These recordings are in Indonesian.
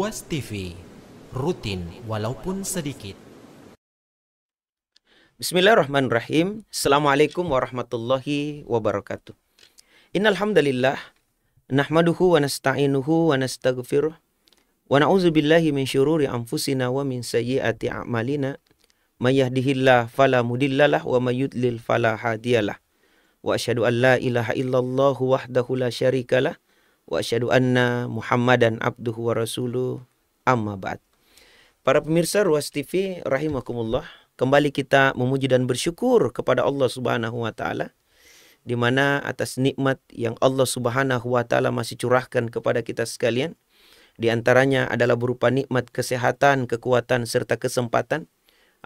Ruas TV, rutin walaupun sedikit. Bismillahirrahmanirrahim. Assalamualaikum warahmatullahi wabarakatuh. Innal hamdalillah nahmaduhu wa nasta'inuhu wa nastaghfiruh wa na'udzu billahi min syururi anfusina wa min sayyiati a'malina. May yahdihillahu fala mudhillalah wa may yudlil fala hadiyalah. Wa asyhadu an la ilaha illallah wahdahu la syarikalah wa asyhadu anna Muhammadan abduhu wa rasuluh. Amma ba'd. Para pemirsa Ruas TV rahimakumullah, kembali kita memuji dan bersyukur kepada Allah Subhanahu wa taala, di mana atas nikmat yang Allah Subhanahu wa taala masih curahkan kepada kita sekalian, di antaranya adalah berupa nikmat kesehatan, kekuatan serta kesempatan.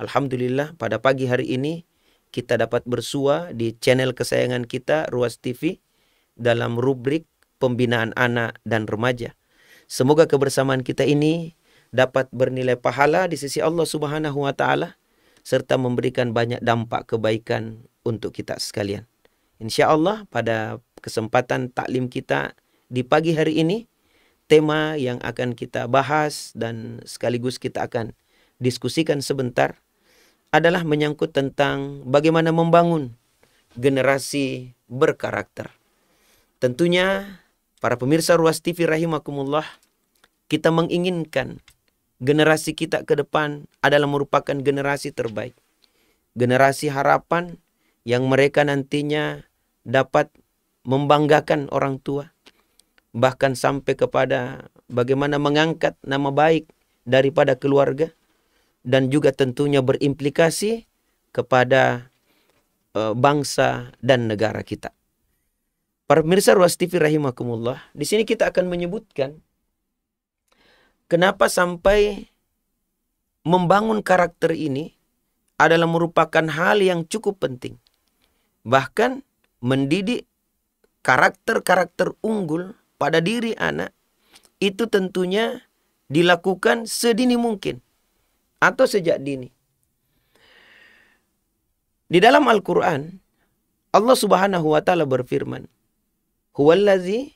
Alhamdulillah pada pagi hari ini kita dapat bersua di channel kesayangan kita Ruas TV dalam rubrik pembinaan anak dan remaja. Semoga kebersamaan kita ini dapat bernilai pahala di sisi Allah Subhanahu wa taala serta memberikan banyak dampak kebaikan untuk kita sekalian. Insya Allah pada kesempatan taklim kita di pagi hari ini, tema yang akan kita bahas dan sekaligus kita akan diskusikan sebentar adalah menyangkut tentang bagaimana membangun generasi berkarakter. Tentunya para pemirsa Ruas TV rahimakumullah, kita menginginkan generasi kita ke depan adalah merupakan generasi terbaik. Generasi harapan yang mereka nantinya dapat membanggakan orang tua. Bahkan sampai kepada bagaimana mengangkat nama baik daripada keluarga. Dan juga tentunya berimplikasi kepada bangsa dan negara kita. Para pemirsa Ruas TV rahimakumullah, di sini kita akan menyebutkan kenapa sampai membangun karakter ini adalah merupakan hal yang cukup penting. Bahkan mendidik karakter-karakter unggul pada diri anak itu tentunya dilakukan sedini mungkin atau sejak dini. Di dalam Al-Quran, Allah Subhanahu wa taala berfirman, Huwallazi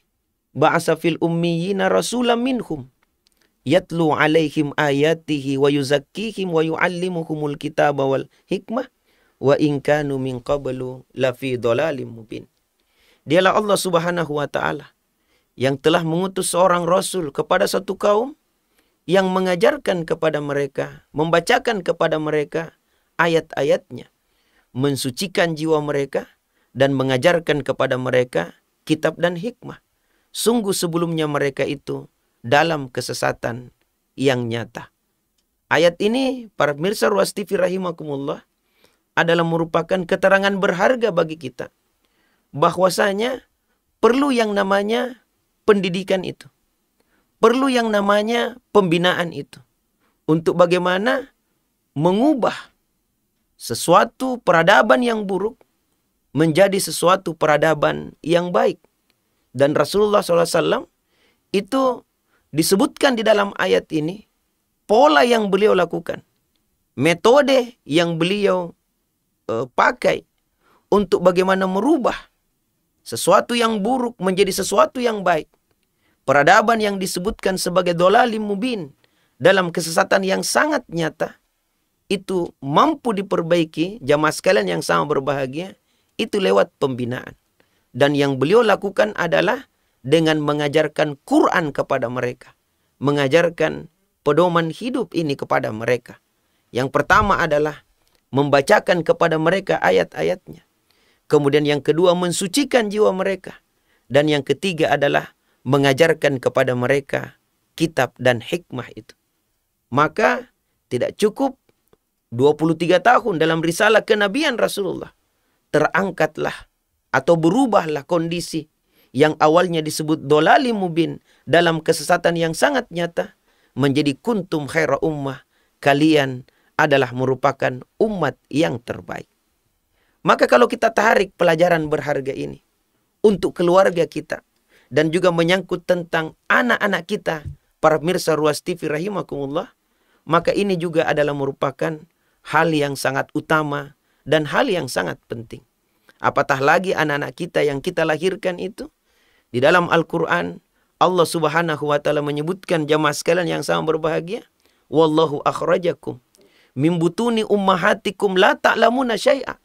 ba'asa fil ummiyina rasulam minhum yatlu alaihim ayatihi wa yuzakkihim wa yu'allimuhumul kitaba wal hikmah wa in kanu min qablu lafi dhalalim mubin. Dialah Allah Subhanahu wa taala yang telah mengutus seorang rasul kepada satu kaum yang mengajarkan kepada mereka, membacakan kepada mereka ayat-ayatnya, mensucikan jiwa mereka dan mengajarkan kepada mereka kitab dan hikmah. Sungguh sebelumnya mereka itu dalam kesesatan yang nyata. Ayat ini para pemirsa Ruas TV rahimakumullah adalah merupakan keterangan berharga bagi kita. Bahwasanya perlu yang namanya pendidikan itu. Perlu yang namanya pembinaan itu. Untuk bagaimana mengubah sesuatu peradaban yang buruk menjadi sesuatu peradaban yang baik. Dan Rasulullah SAW itu disebutkan di dalam ayat ini pola yang beliau lakukan. Metode yang beliau pakai untuk bagaimana merubah sesuatu yang buruk menjadi sesuatu yang baik. Peradaban yang disebutkan sebagai dhalalim mubin dalam kesesatan yang sangat nyata itu mampu diperbaiki jamaah sekalian yang sama berbahagia itu lewat pembinaan. Dan yang beliau lakukan adalah dengan mengajarkan Quran kepada mereka. Mengajarkan pedoman hidup ini kepada mereka. Yang pertama adalah membacakan kepada mereka ayat-ayatnya. Kemudian yang kedua mensucikan jiwa mereka. Dan yang ketiga adalah mengajarkan kepada mereka kitab dan hikmah itu. Maka tidak cukup 23 tahun dalam risalah kenabian Rasulullah. Terangkatlah atau berubahlah kondisi yang awalnya disebut dhalalim mubin dalam kesesatan yang sangat nyata menjadi kuntum khaira ummah. Kalian adalah merupakan umat yang terbaik. Maka kalau kita tarik pelajaran berharga ini untuk keluarga kita dan juga menyangkut tentang anak-anak kita, para pemirsa Ruas TV rahimakumullah, maka ini juga adalah merupakan hal yang sangat utama dan hal yang sangat penting. Apatah lagi anak-anak kita yang kita lahirkan itu. Di dalam Al-Quran Allah Subhanahu wa taala menyebutkan jamaah sekalian yang sama berbahagia, wallahu akhrajakum min butuni ummahatikum la ta'lamuna syai'a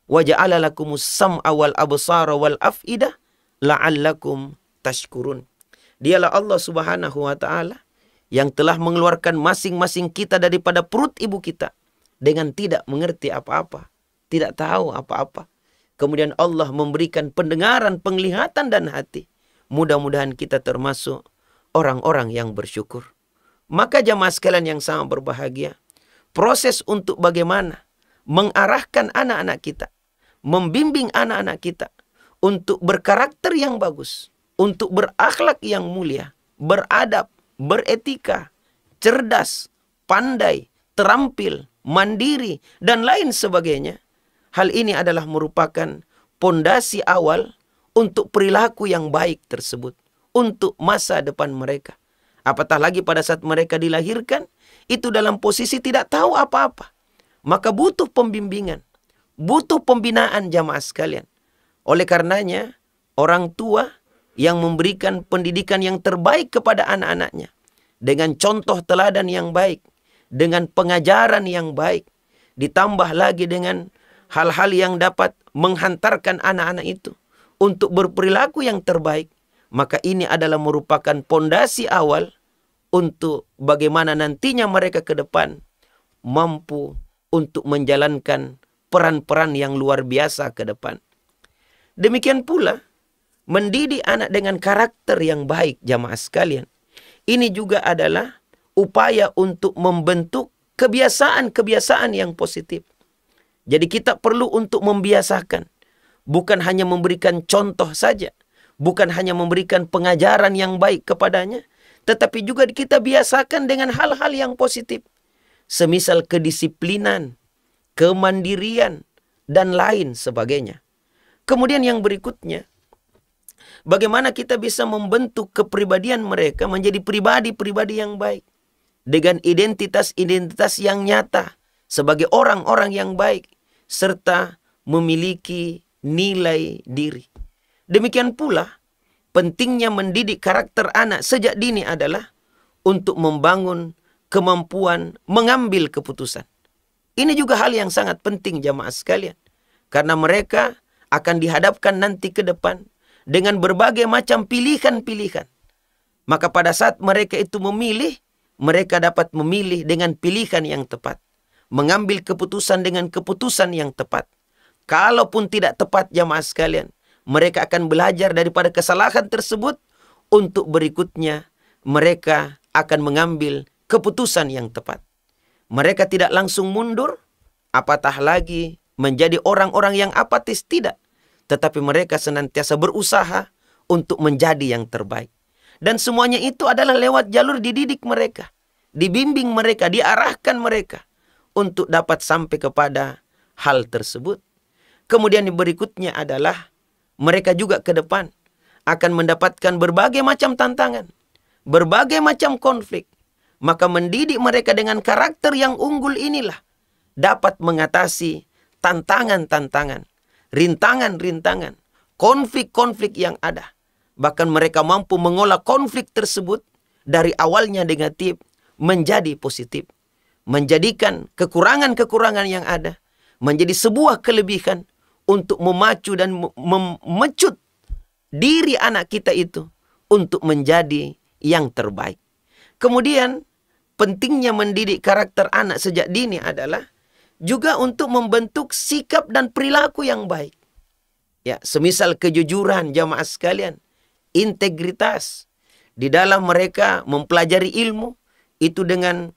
wa ja'ala lakumus sam'a wal absara wal af'idah la'allakum tashkurun. Dialah Allah Subhanahu wa taala yang telah mengeluarkan masing-masing kita daripada perut ibu kita dengan tidak mengerti apa-apa, tidak tahu apa-apa. Kemudian Allah memberikan pendengaran, penglihatan dan hati. Mudah-mudahan kita termasuk orang-orang yang bersyukur. Maka jamaah sekalian yang sama berbahagia, proses untuk bagaimana mengarahkan anak-anak kita, membimbing anak-anak kita untuk berkarakter yang bagus, untuk berakhlak yang mulia, beradab, beretika, cerdas, pandai, terampil, mandiri, dan lain sebagainya. Hal ini adalah merupakan pondasi awal untuk perilaku yang baik tersebut, untuk masa depan mereka. Apatah lagi pada saat mereka dilahirkan, itu dalam posisi tidak tahu apa-apa. Maka butuh pembimbingan, butuh pembinaan jamaah sekalian. Oleh karenanya, orang tua yang memberikan pendidikan yang terbaik kepada anak-anaknya, dengan contoh teladan yang baik, dengan pengajaran yang baik, ditambah lagi dengan hal-hal yang dapat menghantarkan anak-anak itu untuk berperilaku yang terbaik, maka ini adalah merupakan pondasi awal untuk bagaimana nantinya mereka ke depan mampu untuk menjalankan peran-peran yang luar biasa ke depan. Demikian pula mendidik anak dengan karakter yang baik jamaah sekalian. Ini juga adalah upaya untuk membentuk kebiasaan-kebiasaan yang positif. Jadi kita perlu untuk membiasakan, bukan hanya memberikan contoh saja, bukan hanya memberikan pengajaran yang baik kepadanya, tetapi juga kita biasakan dengan hal-hal yang positif. Semisal kedisiplinan, kemandirian, dan lain sebagainya. Kemudian yang berikutnya, bagaimana kita bisa membentuk kepribadian mereka menjadi pribadi-pribadi yang baik. Dengan identitas-identitas yang nyata sebagai orang-orang yang baik, serta memiliki nilai diri. Demikian pula, pentingnya mendidik karakter anak sejak dini adalah untuk membangun kemampuan mengambil keputusan. Ini juga hal yang sangat penting jamaah sekalian. Karena mereka akan dihadapkan nanti ke depan dengan berbagai macam pilihan-pilihan. Maka pada saat mereka itu memilih, mereka dapat memilih dengan pilihan yang tepat. Mengambil keputusan dengan keputusan yang tepat. Kalaupun tidak tepat jamaah sekalian, mereka akan belajar daripada kesalahan tersebut untuk berikutnya mereka akan mengambil keputusan yang tepat. Mereka tidak langsung mundur, apatah lagi menjadi orang-orang yang apatis, tidak. Tetapi mereka senantiasa berusaha untuk menjadi yang terbaik. Dan semuanya itu adalah lewat jalur dididik mereka, dibimbing mereka, diarahkan mereka untuk dapat sampai kepada hal tersebut. Kemudian yang berikutnya adalah mereka juga ke depan akan mendapatkan berbagai macam tantangan, berbagai macam konflik. Maka mendidik mereka dengan karakter yang unggul inilah dapat mengatasi tantangan-tantangan, rintangan-rintangan, konflik-konflik yang ada. Bahkan mereka mampu mengolah konflik tersebut dari awalnya negatif menjadi positif. Menjadikan kekurangan-kekurangan yang ada menjadi sebuah kelebihan untuk memacu dan memecut diri anak kita itu untuk menjadi yang terbaik. Kemudian pentingnya mendidik karakter anak sejak dini adalah juga untuk membentuk sikap dan perilaku yang baik. Ya, semisal kejujuran jamaah sekalian, integritas di dalam mereka mempelajari ilmu itu dengan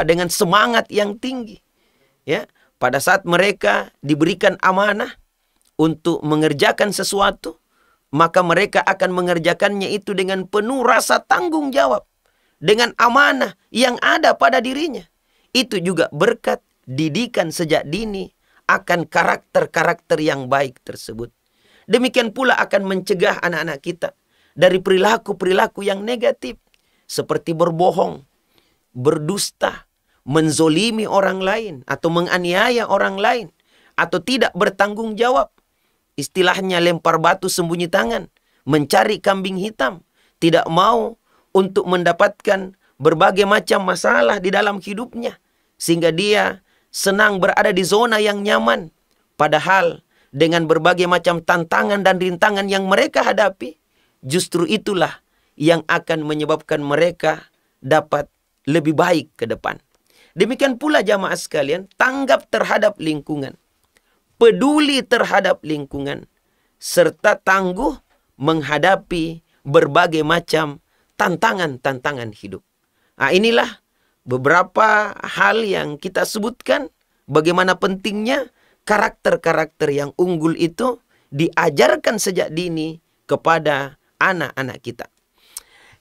dengan semangat yang tinggi. Ya, pada saat mereka diberikan amanah untuk mengerjakan sesuatu, maka mereka akan mengerjakannya itu dengan penuh rasa tanggung jawab, dengan amanah yang ada pada dirinya. Itu juga berkat didikan sejak dini akan karakter-karakter yang baik tersebut. Demikian pula akan mencegah anak-anak kita dari perilaku-perilaku yang negatif, seperti berbohong, berdusta, menzolimi orang lain, atau menganiaya orang lain, atau tidak bertanggung jawab. Istilahnya lempar batu sembunyi tangan, mencari kambing hitam, tidak mau untuk mendapatkan berbagai macam masalah di dalam hidupnya, sehingga dia senang berada di zona yang nyaman. Padahal dengan berbagai macam tantangan dan rintangan yang mereka hadapi, justru itulah yang akan menyebabkan mereka dapat lebih baik ke depan. Demikian pula jamaah sekalian, tanggap terhadap lingkungan, peduli terhadap lingkungan, serta tangguh menghadapi berbagai macam tantangan-tantangan hidup. Nah, inilah beberapa hal yang kita sebutkan bagaimana pentingnya karakter-karakter yang unggul itu diajarkan sejak dini kepada anak-anak kita.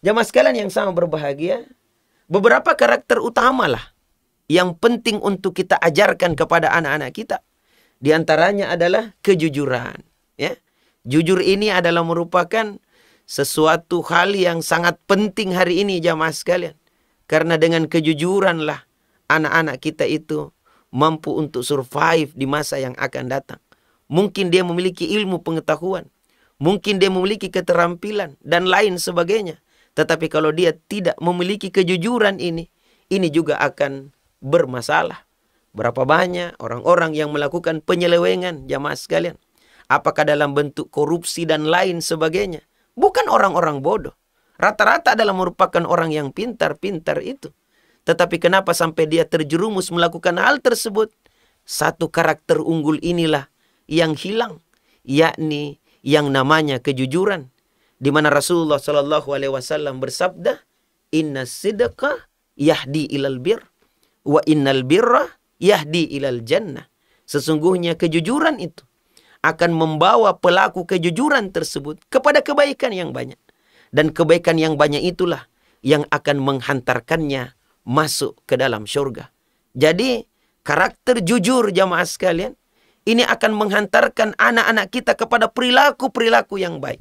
Jamaah sekalian yang sama berbahagia, beberapa karakter utamalah yang penting untuk kita ajarkan kepada anak-anak kita. Di antaranya adalah kejujuran. Ya. Jujur ini adalah merupakan sesuatu hal yang sangat penting hari ini jamaah sekalian. Karena dengan kejujuranlah anak-anak kita itu mampu untuk survive di masa yang akan datang. Mungkin dia memiliki ilmu pengetahuan, mungkin dia memiliki keterampilan dan lain sebagainya. Tetapi kalau dia tidak memiliki kejujuran ini juga akan bermasalah. Berapa banyak orang-orang yang melakukan penyelewengan jamaah sekalian. Apakah dalam bentuk korupsi dan lain sebagainya. Bukan orang-orang bodoh. Rata-rata adalah merupakan orang yang pintar-pintar itu. Tetapi kenapa sampai dia terjerumus melakukan hal tersebut? Satu karakter unggul inilah yang hilang, yakni yang namanya kejujuran. Di mana Rasulullah SAW bersabda, "Inna sidqa yahdi ilal bir, wa innal birra yahdi ilal jannah." Sesungguhnya kejujuran itu akan membawa pelaku kejujuran tersebut kepada kebaikan yang banyak. Dan kebaikan yang banyak itulah yang akan menghantarkannya masuk ke dalam surga. Jadi karakter jujur jamaah sekalian, ini akan menghantarkan anak-anak kita kepada perilaku-perilaku yang baik.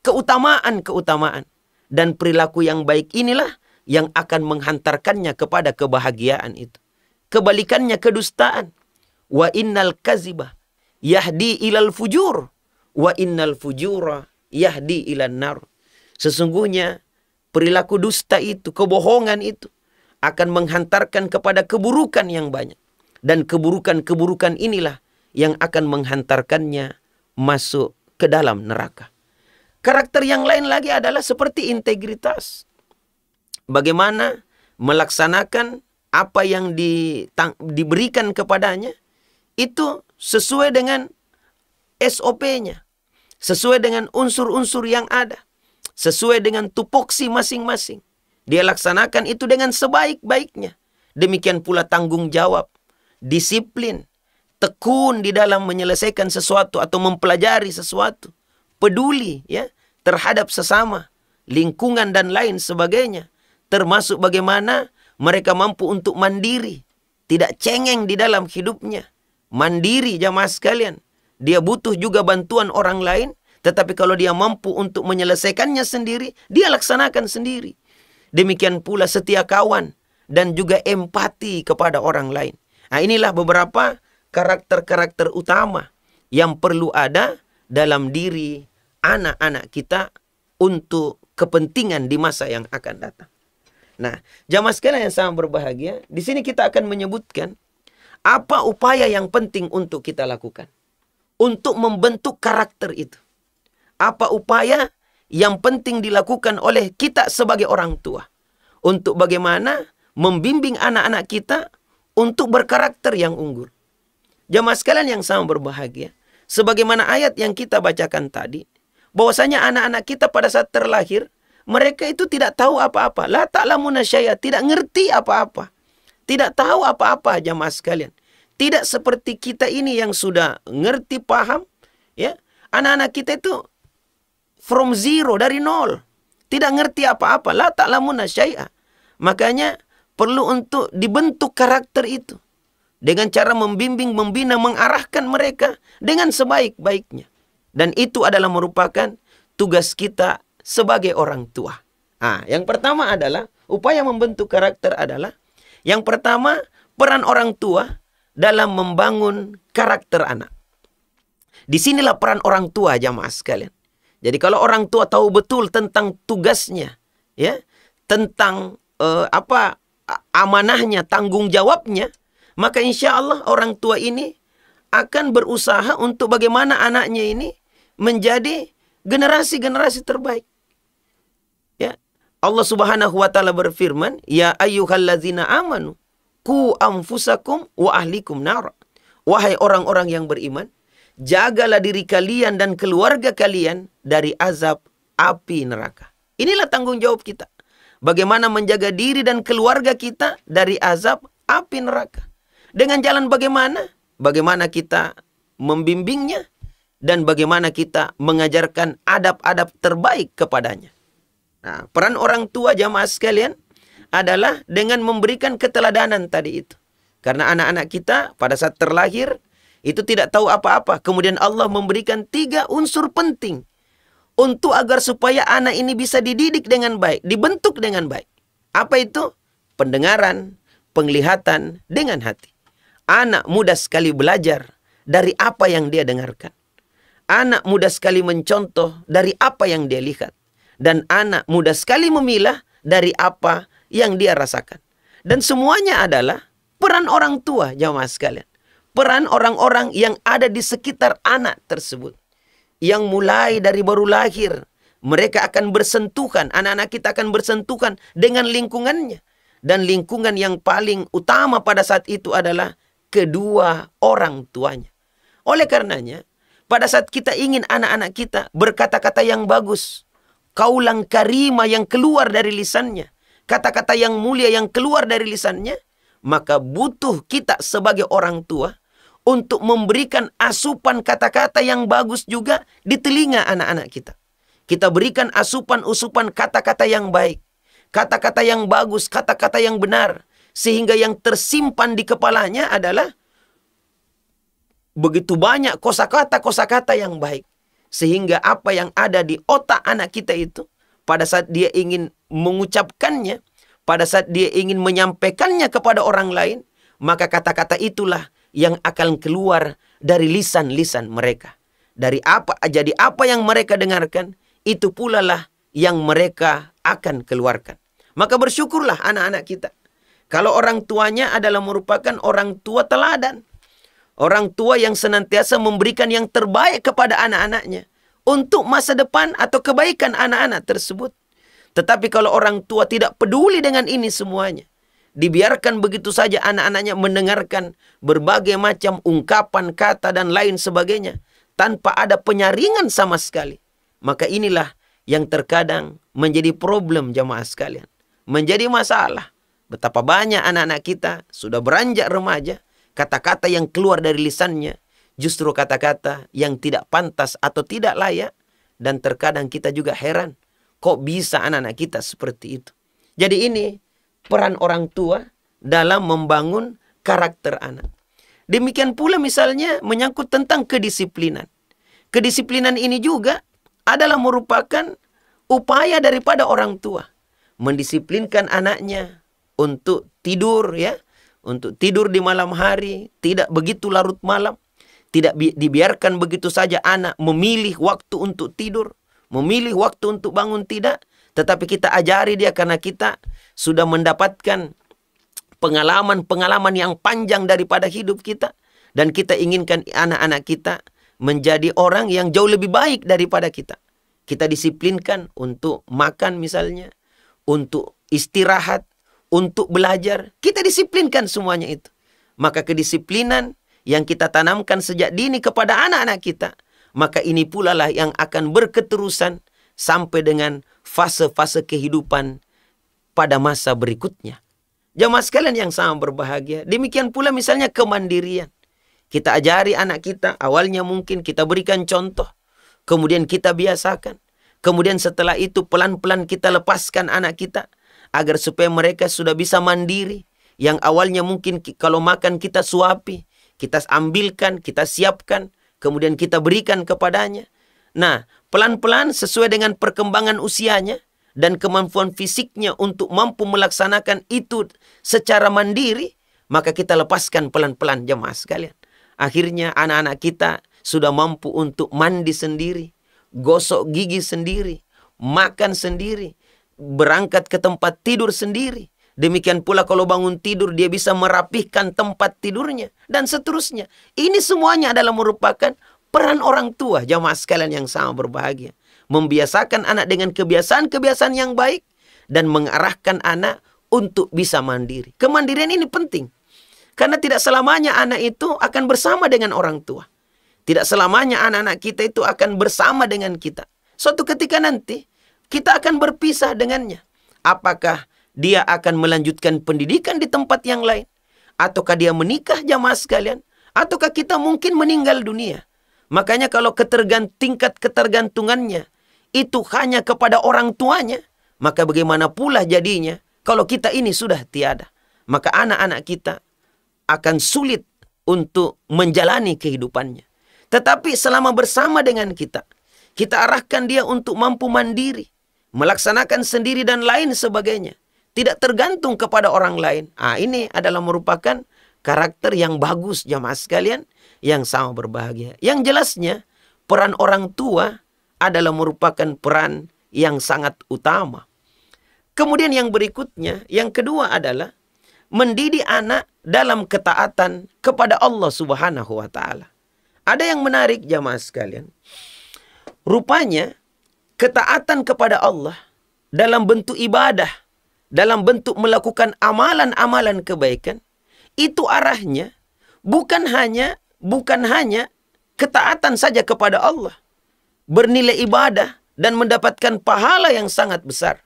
Keutamaan-keutamaan. Dan perilaku yang baik inilah yang akan menghantarkannya kepada kebahagiaan itu. Kebalikannya kedustaan. Wa innal kaziba yahdi ilal fujur. Wa innal fujura yahdi ilan nar. Sesungguhnya perilaku dusta itu, kebohongan itu akan menghantarkan kepada keburukan yang banyak. Dan keburukan-keburukan inilah yang akan menghantarkannya masuk ke dalam neraka. Karakter yang lain lagi adalah seperti integritas. Bagaimana melaksanakan apa yang diberikan kepadanya itu sesuai dengan SOP-nya. Sesuai dengan unsur-unsur yang ada. Sesuai dengan tupoksi masing-masing. Dia laksanakan itu dengan sebaik-baiknya. Demikian pula tanggung jawab, disiplin, tekun di dalam menyelesaikan sesuatu atau mempelajari sesuatu. Peduli ya terhadap sesama, lingkungan dan lain sebagainya. Termasuk bagaimana mereka mampu untuk mandiri. Tidak cengeng di dalam hidupnya. Mandiri jamaah sekalian. Dia butuh juga bantuan orang lain. Tetapi kalau dia mampu untuk menyelesaikannya sendiri, dia laksanakan sendiri. Demikian pula setia kawan dan juga empati kepada orang lain. Nah, inilah beberapa karakter-karakter utama yang perlu ada dalam diri anak-anak kita untuk kepentingan di masa yang akan datang. Nah, jamaah sekalian yang sangat berbahagia, di sini kita akan menyebutkan apa upaya yang penting untuk kita lakukan untuk membentuk karakter itu. Apa upaya yang penting dilakukan oleh kita sebagai orang tua untuk bagaimana membimbing anak-anak kita untuk berkarakter yang unggul. Jamaah sekalian yang sama berbahagia, sebagaimana ayat yang kita bacakan tadi, bahwasanya anak-anak kita pada saat terlahir, mereka itu tidak tahu apa-apa. La ta'lamuna syai'a, tidak ngerti apa-apa. Tidak tahu apa-apa jamaah sekalian. Tidak seperti kita ini yang sudah ngerti, paham. Ya, anak-anak kita itu from zero, dari nol. Tidak ngerti apa-apa. La ta'lamuna syai'a. Makanya perlu untuk dibentuk karakter itu. Dengan cara membimbing, membina, mengarahkan mereka dengan sebaik-baiknya. Dan itu adalah merupakan tugas kita sebagai orang tua. Nah, yang pertama adalah, upaya membentuk karakter adalah, yang pertama, peran orang tua dalam membangun karakter anak. Disinilah peran orang tua jamaah sekalian. Jadi kalau orang tua tahu betul tentang tugasnya, ya, tentang amanahnya, tanggung jawabnya, maka insya Allah orang tua ini akan berusaha untuk bagaimana anaknya ini menjadi generasi-generasi terbaik. Ya, Allah Subhanahu wa taala berfirman, "Ya ayyuhallazina amanu qu anfusakum wa ahlikum nar." Wahai orang-orang yang beriman, jagalah diri kalian dan keluarga kalian dari azab api neraka. Inilah tanggung jawab kita. Bagaimana menjaga diri dan keluarga kita dari azab api neraka. Dengan jalan bagaimana? Bagaimana kita membimbingnya dan bagaimana kita mengajarkan adab-adab terbaik kepadanya. Nah, peran orang tua jamaah sekalian adalah dengan memberikan keteladanan tadi itu. Karena anak-anak kita pada saat terlahir itu tidak tahu apa-apa. Kemudian Allah memberikan 3 unsur penting untuk agar supaya anak ini bisa dididik dengan baik, dibentuk dengan baik. Apa itu? Pendengaran, penglihatan dengan hati. Anak mudah sekali belajar dari apa yang dia dengarkan. Anak mudah sekali mencontoh dari apa yang dia lihat. Dan anak mudah sekali memilah dari apa yang dia rasakan. Dan semuanya adalah peran orang tua, jamaah sekalian. Peran orang-orang yang ada di sekitar anak tersebut. Yang mulai dari baru lahir, mereka akan bersentuhan, anak-anak kita akan bersentuhan dengan lingkungannya. Dan lingkungan yang paling utama pada saat itu adalah kedua orang tuanya. Oleh karenanya, pada saat kita ingin anak-anak kita berkata-kata yang bagus, kaulang karimah yang keluar dari lisannya, kata-kata yang mulia yang keluar dari lisannya, maka butuh kita sebagai orang tua untuk memberikan asupan kata-kata yang bagus juga di telinga anak-anak kita. Kita berikan asupan-usupan kata-kata yang baik, kata-kata yang bagus, kata-kata yang benar, sehingga yang tersimpan di kepalanya adalah begitu banyak kosakata-kosakata yang baik. Sehingga apa yang ada di otak anak kita itu, pada saat dia ingin mengucapkannya, pada saat dia ingin menyampaikannya kepada orang lain, maka kata-kata itulah yang akan keluar dari lisan-lisan mereka. Jadi apa yang mereka dengarkan, itu pula lah yang mereka akan keluarkan. Maka bersyukurlah anak-anak kita. Kalau orang tuanya adalah merupakan orang tua teladan. Orang tua yang senantiasa memberikan yang terbaik kepada anak-anaknya untuk masa depan atau kebaikan anak-anak tersebut. Tetapi kalau orang tua tidak peduli dengan ini semuanya, dibiarkan begitu saja anak-anaknya mendengarkan berbagai macam ungkapan, kata, dan lain sebagainya, tanpa ada penyaringan sama sekali, maka inilah yang terkadang menjadi problem jamaah sekalian. Menjadi masalah. Betapa banyak anak-anak kita sudah beranjak remaja, kata-kata yang keluar dari lisannya justru kata-kata yang tidak pantas atau tidak layak. Dan terkadang kita juga heran, kok bisa anak-anak kita seperti itu. Jadi ini peran orang tua dalam membangun karakter anak. Demikian pula misalnya menyangkut tentang kedisiplinan. Kedisiplinan ini juga adalah merupakan upaya daripada orang tua. Mendisiplinkan anaknya untuk tidur, ya, untuk tidur di malam hari, tidak begitu larut malam. Tidak dibiarkan begitu saja anak memilih waktu untuk tidur, memilih waktu untuk bangun, tidak. Tetapi kita ajari dia karena kita sudah mendapatkan pengalaman-pengalaman yang panjang daripada hidup kita. Dan kita inginkan anak-anak kita menjadi orang yang jauh lebih baik daripada kita. Kita disiplinkan untuk makan misalnya, untuk istirahat, untuk belajar. Kita disiplinkan semuanya itu. Maka kedisiplinan yang kita tanamkan sejak dini kepada anak-anak kita, maka ini pula lah yang akan berketerusan sampai dengan fase-fase kehidupan pada masa berikutnya. Jamaah sekalian yang sangat berbahagia, demikian pula misalnya kemandirian. Kita ajari anak kita, awalnya mungkin kita berikan contoh, kemudian kita biasakan, kemudian setelah itu pelan-pelan kita lepaskan anak kita, agar supaya mereka sudah bisa mandiri. Yang awalnya mungkin kalau makan kita suapi, kita ambilkan, kita siapkan, kemudian kita berikan kepadanya. Nah, pelan-pelan sesuai dengan perkembangan usianya dan kemampuan fisiknya untuk mampu melaksanakan itu secara mandiri, maka kita lepaskan pelan-pelan jemaah sekalian. Akhirnya anak-anak kita sudah mampu untuk mandi sendiri, gosok gigi sendiri, makan sendiri, berangkat ke tempat tidur sendiri. Demikian pula kalau bangun tidur dia bisa merapihkan tempat tidurnya dan seterusnya. Ini semuanya adalah merupakan peran orang tua, jamaah sekalian yang sama berbahagia. Membiasakan anak dengan kebiasaan-kebiasaan yang baik dan mengarahkan anak untuk bisa mandiri. Kemandirian ini penting. Karena tidak selamanya anak itu akan bersama dengan orang tua. Tidak selamanya anak-anak kita itu akan bersama dengan kita. Suatu ketika nanti kita akan berpisah dengannya. Apakah dia akan melanjutkan pendidikan di tempat yang lain? Ataukah dia menikah, jamaah sekalian? Ataukah kita mungkin meninggal dunia? Makanya kalau tingkat ketergantungannya itu hanya kepada orang tuanya, maka bagaimana pula jadinya kalau kita ini sudah tiada? Maka anak-anak kita akan sulit untuk menjalani kehidupannya. Tetapi selama bersama dengan kita, kita arahkan dia untuk mampu mandiri, melaksanakan sendiri dan lain sebagainya. Tidak tergantung kepada orang lain. Ini adalah merupakan karakter yang bagus, jamaah sekalian yang sama berbahagia. Yang jelasnya, peran orang tua adalah merupakan peran yang sangat utama. Kemudian yang berikutnya, yang kedua adalah mendidik anak dalam ketaatan kepada Allah Subhanahu wa Ta'ala. Ada yang menarik, jamaah sekalian. Rupanya ketaatan kepada Allah dalam bentuk ibadah, dalam bentuk melakukan amalan-amalan kebaikan, itu arahnya bukan hanya ketaatan saja kepada Allah, bernilai ibadah dan mendapatkan pahala yang sangat besar.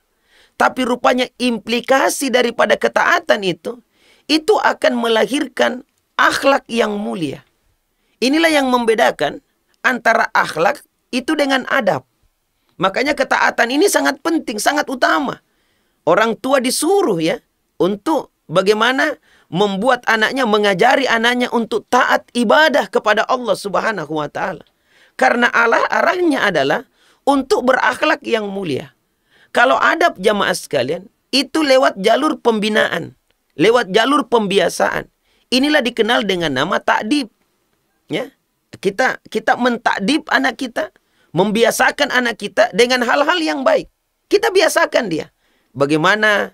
Tapi rupanya implikasi daripada ketaatan itu akan melahirkan akhlak yang mulia. Inilah yang membedakan antara akhlak itu dengan adab. Makanya ketaatan ini sangat penting, sangat utama. Orang tua disuruh ya untuk bagaimana membuat anaknya, mengajari anaknya untuk taat ibadah kepada Allah Subhanahu wa Ta'ala. Karena arahnya adalah untuk berakhlak yang mulia. Kalau adab, jamaah sekalian, itu lewat jalur pembinaan, lewat jalur pembiasaan. Inilah dikenal dengan nama takdib. Ya, kita mentakdib anak kita, membiasakan anak kita dengan hal-hal yang baik. Kita biasakan dia. Bagaimana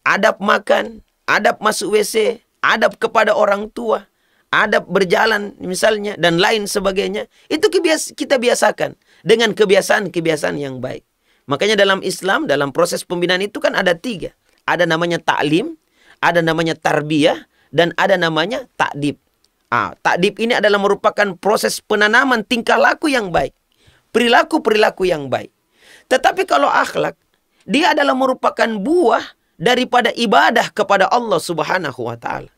adab makan, adab masuk WC, adab kepada orang tua, adab berjalan misalnya, dan lain sebagainya. Itu kita biasakan dengan kebiasaan-kebiasaan yang baik. Makanya dalam Islam, dalam proses pembinaan itu kan ada 3. Ada namanya ta'lim, ada namanya tarbiyah, dan ada namanya ta'dib. Ta'dib ini adalah merupakan proses penanaman tingkah laku yang baik, perilaku-perilaku yang baik. Tetapi kalau akhlak, dia adalah merupakan buah daripada ibadah kepada Allah Subhanahu wa Ta'ala.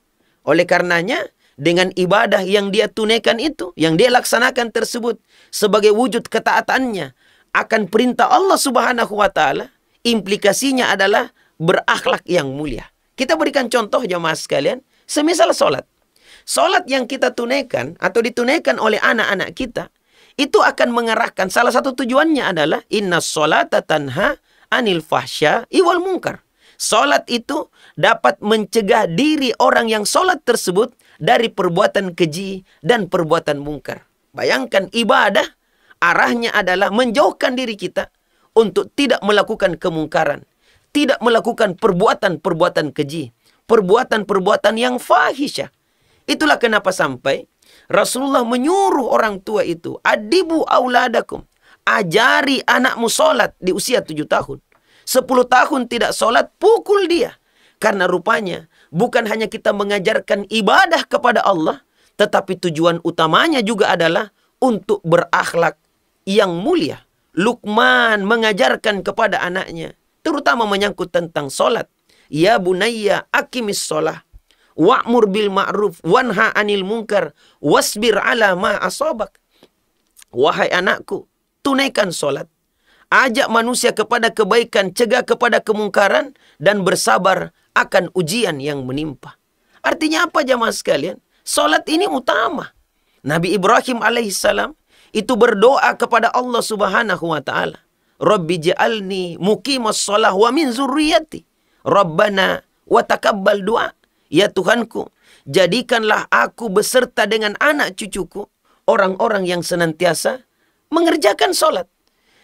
Oleh karenanya, dengan ibadah yang dia tunaikan itu, yang dia laksanakan tersebut sebagai wujud ketaatannya akan perintah Allah Subhanahu wa Ta'ala, implikasinya adalah berakhlak yang mulia. Kita berikan contoh, jamaah sekalian, semisal sholat. Sholat yang kita tunaikan atau ditunaikan oleh anak-anak kita, itu akan mengarahkan, salah satu tujuannya adalah inna sholata tanha anil fahsya iwal munkar. Sholat itu dapat mencegah diri orang yang sholat tersebut dari perbuatan keji dan perbuatan mungkar. Bayangkan ibadah, arahnya adalah menjauhkan diri kita untuk tidak melakukan kemungkaran, tidak melakukan perbuatan-perbuatan keji, perbuatan-perbuatan yang fahisyah. Itulah kenapa sampai Rasulullah menyuruh orang tua itu, adibu auladakum, ajari anakmu sholat di usia 7 tahun. 10 tahun tidak sholat, pukul dia. Karena rupanya bukan hanya kita mengajarkan ibadah kepada Allah, tetapi tujuan utamanya juga adalah untuk berakhlak yang mulia. Luqman mengajarkan kepada anaknya, terutama menyangkut tentang sholat. Ya bunayya aqimis sholah, wa'mur bil ma'ruf, wanha anil munkar, wasbir ala ma asabak. Wahai anakku, tunaikan sholat. Ajak manusia kepada kebaikan, cegah kepada kemungkaran, dan bersabar akan ujian yang menimpa. Artinya apa, jamaah sekalian? Sholat ini utama. Nabi Ibrahim alaihissalam itu berdoa kepada Allah Subhanahu wa Ta'ala. Rabbi ja'alni muqimas sholah wa min zurriyati. Rabbana wa taqabbal du'a. Ya Tuhanku, jadikanlah aku beserta dengan anak cucuku orang-orang yang senantiasa mengerjakan sholat.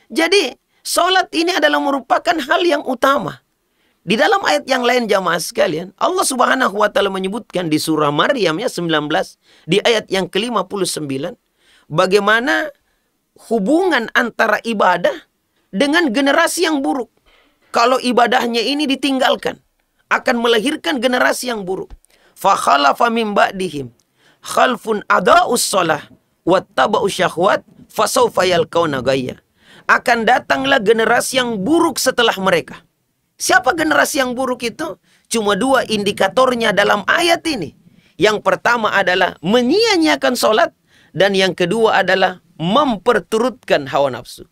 Jadi, solat ini adalah merupakan hal yang utama. Di dalam ayat yang lain jamaah sekalian, Allah Subhanahu wa taala menyebutkan di surah Maryam ya 19 di ayat yang ke-59 bagaimana hubungan antara ibadah dengan generasi yang buruk. Kalau ibadahnya ini ditinggalkan, akan melahirkan generasi yang buruk. Fa khalafa min ba'dihim khalfun adaa'us shalah wattaba'u syahwat fasawfa yalqauna ghayya. Akan datanglah generasi yang buruk setelah mereka. Siapa generasi yang buruk itu? Cuma dua indikatornya dalam ayat ini. Yang pertama adalah menyia-nyiakan sholat. Dan yang kedua adalah memperturutkan hawa nafsu.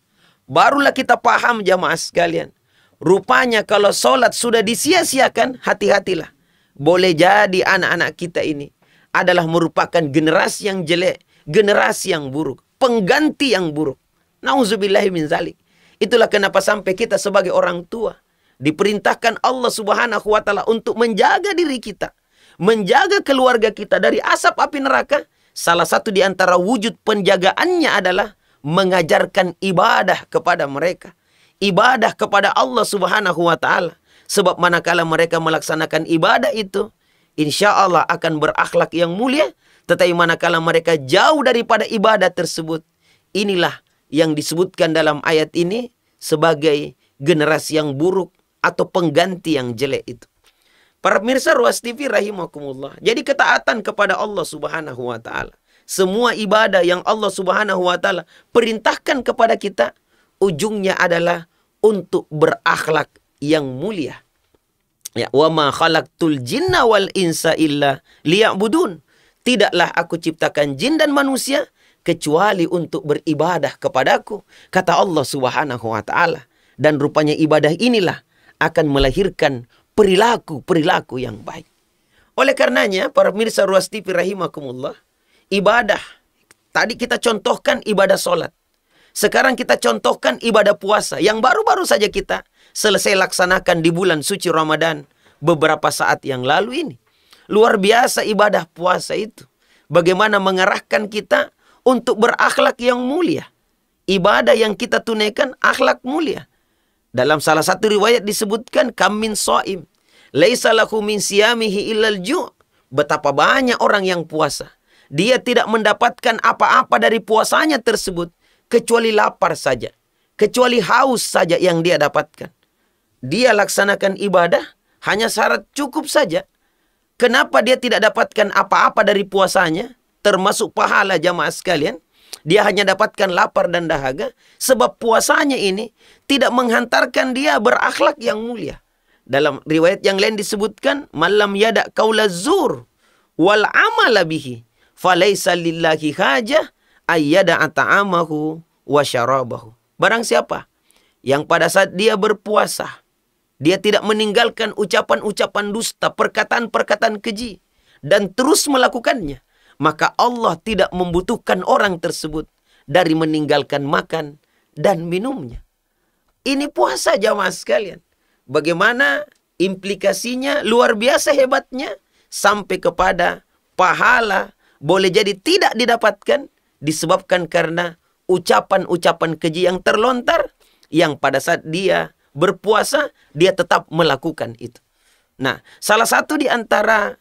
Barulah kita paham jamaah sekalian. Rupanya kalau sholat sudah disia-siakan, hati-hatilah. Boleh jadi anak-anak kita ini adalah merupakan generasi yang jelek. Generasi yang buruk. Pengganti yang buruk. Nauzubillahi min zalik. Itulah kenapa sampai kita sebagai orang tua diperintahkan Allah Subhanahu wa taala untuk menjaga diri kita, menjaga keluarga kita dari asap api neraka. Salah satu di antara wujud penjagaannya adalah mengajarkan ibadah kepada mereka, ibadah kepada Allah Subhanahu wa taala. Sebab manakala mereka melaksanakan ibadah itu, insya Allah akan berakhlak yang mulia. Tetapi manakala mereka jauh daripada ibadah tersebut, inilah yang disebutkan dalam ayat ini sebagai generasi yang buruk atau pengganti yang jelek itu. Para pemirsa Ruas TV rahimakumullah. Jadi ketaatan kepada Allah Subhanahu wa taala, semua ibadah yang Allah Subhanahu wa taala perintahkan kepada kita, ujungnya adalah untuk berakhlak yang mulia. Ya, wa ma khalaqtul jinna wal insa illa liya'budun. Tidaklah aku ciptakan jin dan manusia kecuali untuk beribadah kepadaku, kata Allah Subhanahu wa taala. Dan rupanya ibadah inilah akan melahirkan perilaku-perilaku yang baik. Oleh karenanya, para pemirsa Ruas TV rahimakumullah, ibadah, tadi kita contohkan ibadah sholat. Sekarang kita contohkan ibadah puasa yang baru-baru saja kita selesai laksanakan di bulan suci Ramadan beberapa saat yang lalu ini. Luar biasa ibadah puasa itu. Bagaimana mengarahkan kita untuk berakhlak yang mulia. Ibadah yang kita tunaikan akhlak mulia. Dalam salah satu riwayat disebutkan kam min shaim laisa lahu min siyamihi illal ju'. Betapa banyak orang yang puasa, dia tidak mendapatkan apa-apa dari puasanya tersebut kecuali lapar saja, kecuali haus saja yang dia dapatkan. Dia laksanakan ibadah hanya syarat cukup saja. Kenapa dia tidak dapatkan apa-apa dari puasanya, termasuk pahala jamaah sekalian? Dia hanya dapatkan lapar dan dahaga. Sebab puasanya ini tidak menghantarkan dia berakhlak yang mulia. Dalam riwayat yang lain disebutkan, malam yada qaula zur wal amala bihi falaisa lillahi hajah ayyada ta'amahu wa syarabahu. Barang siapa yang pada saat dia berpuasa, dia tidak meninggalkan ucapan-ucapan dusta, perkataan-perkataan keji, dan terus melakukannya, maka Allah tidak membutuhkan orang tersebut dari meninggalkan makan dan minumnya. Ini puasa jamaah sekalian. Bagaimana implikasinya luar biasa hebatnya. Sampai kepada pahala boleh jadi tidak didapatkan disebabkan karena ucapan-ucapan keji yang terlontar, yang pada saat dia berpuasa dia tetap melakukan itu. Nah, salah satu di antara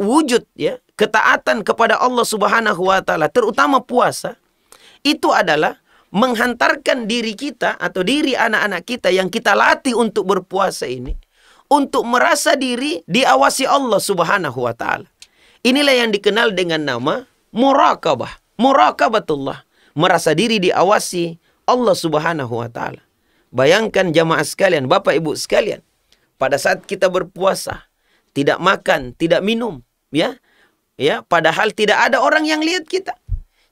wujud ya ketaatan kepada Allah Subhanahu wa taala, terutama puasa, itu adalah menghantarkan diri kita atau diri anak-anak kita yang kita latih untuk berpuasa ini untuk merasa diri diawasi Allah Subhanahu wa taala. Inilah yang dikenal dengan nama muraqabah, muraqabatullah, merasa diri diawasi Allah Subhanahu wa taala. Bayangkan jamaah sekalian, Bapak Ibu sekalian, pada saat kita berpuasa, tidak makan, tidak minum, ya, padahal tidak ada orang yang lihat kita.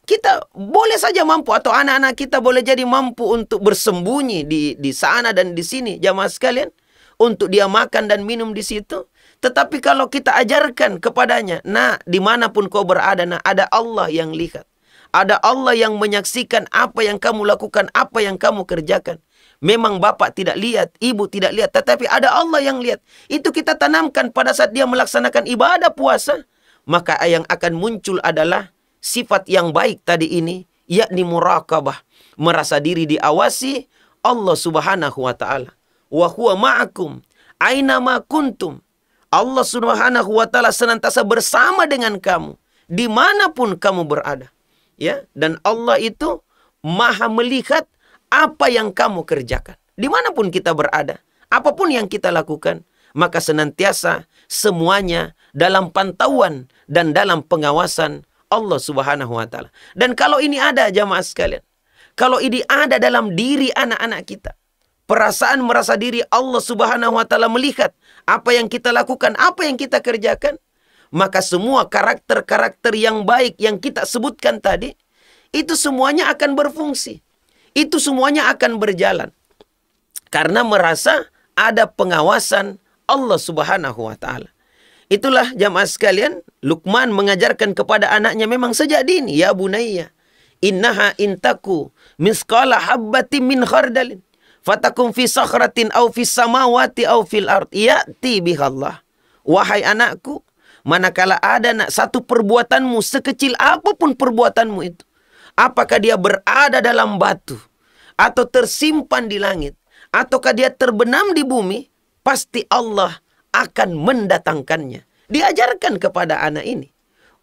Kita boleh saja mampu, atau anak-anak kita boleh jadi mampu untuk bersembunyi di sana dan di sini, jamaah sekalian, untuk dia makan dan minum di situ. Tetapi kalau kita ajarkan kepadanya, nah, dimanapun kau berada, nah, ada Allah yang lihat, ada Allah yang menyaksikan apa yang kamu lakukan, apa yang kamu kerjakan. Memang bapak tidak lihat, ibu tidak lihat, tetapi ada Allah yang lihat. Itu kita tanamkan pada saat dia melaksanakan ibadah puasa, maka yang akan muncul adalah sifat yang baik tadi ini yakni muraqabah, merasa diri diawasi Allah Subhanahu wa taala. Wa huwa ma'akum aina ma kuntum. Allah Subhanahu wa taala senantiasa bersama dengan kamu dimanapun kamu berada. Ya, dan Allah itu Maha melihat apa yang kamu kerjakan. Dimanapun kita berada, apapun yang kita lakukan, maka senantiasa semuanya dalam pantauan dan dalam pengawasan Allah Subhanahu wa taala. Dan kalau ini ada jamaah sekalian, kalau ini ada dalam diri anak-anak kita, perasaan merasa diri Allah Subhanahu wa taala melihat apa yang kita lakukan, apa yang kita kerjakan, maka semua karakter-karakter yang baik yang kita sebutkan tadi, itu semuanya akan berfungsi. Itu semuanya akan berjalan. Karena merasa ada pengawasan Allah Subhanahu wa taala. Itulah jamaah sekalian, Luqman mengajarkan kepada anaknya memang sejak dini, ya bunayya, innaha intaku misqala habbatin min khardalin fatakum fi sakhratin aw fis samawati aw fil ard ya'ti bihallah. Wahai anakku, manakala ada satu perbuatanmu sekecil apapun perbuatanmu itu, apakah dia berada dalam batu atau tersimpan di langit ataukah dia terbenam di bumi, pasti Allah akan mendatangkannya. Diajarkan kepada anak ini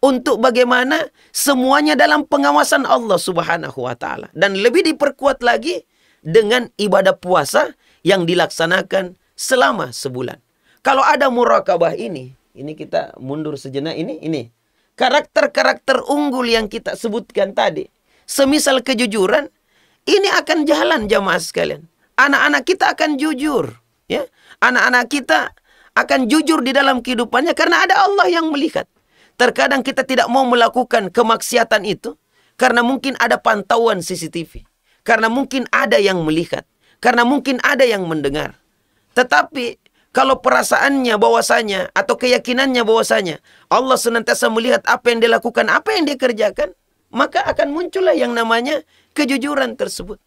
untuk bagaimana semuanya dalam pengawasan Allah Subhanahu wa taala, dan lebih diperkuat lagi dengan ibadah puasa yang dilaksanakan selama sebulan. Kalau ada muraqabah ini kita mundur sejenak, ini karakter-karakter unggul yang kita sebutkan tadi. Semisal kejujuran, ini akan jalan jamaah sekalian. Anak-anak kita akan jujur, ya. Anak-anak kita akan jujur di dalam kehidupannya karena ada Allah yang melihat. Terkadang kita tidak mau melakukan kemaksiatan itu karena mungkin ada pantauan CCTV, karena mungkin ada yang melihat, karena mungkin ada yang mendengar. Tetapi kalau perasaannya bahwasanya atau keyakinannya bahwasanya Allah senantiasa melihat apa yang dia lakukan, apa yang dia kerjakan, maka akan muncullah yang namanya kejujuran tersebut.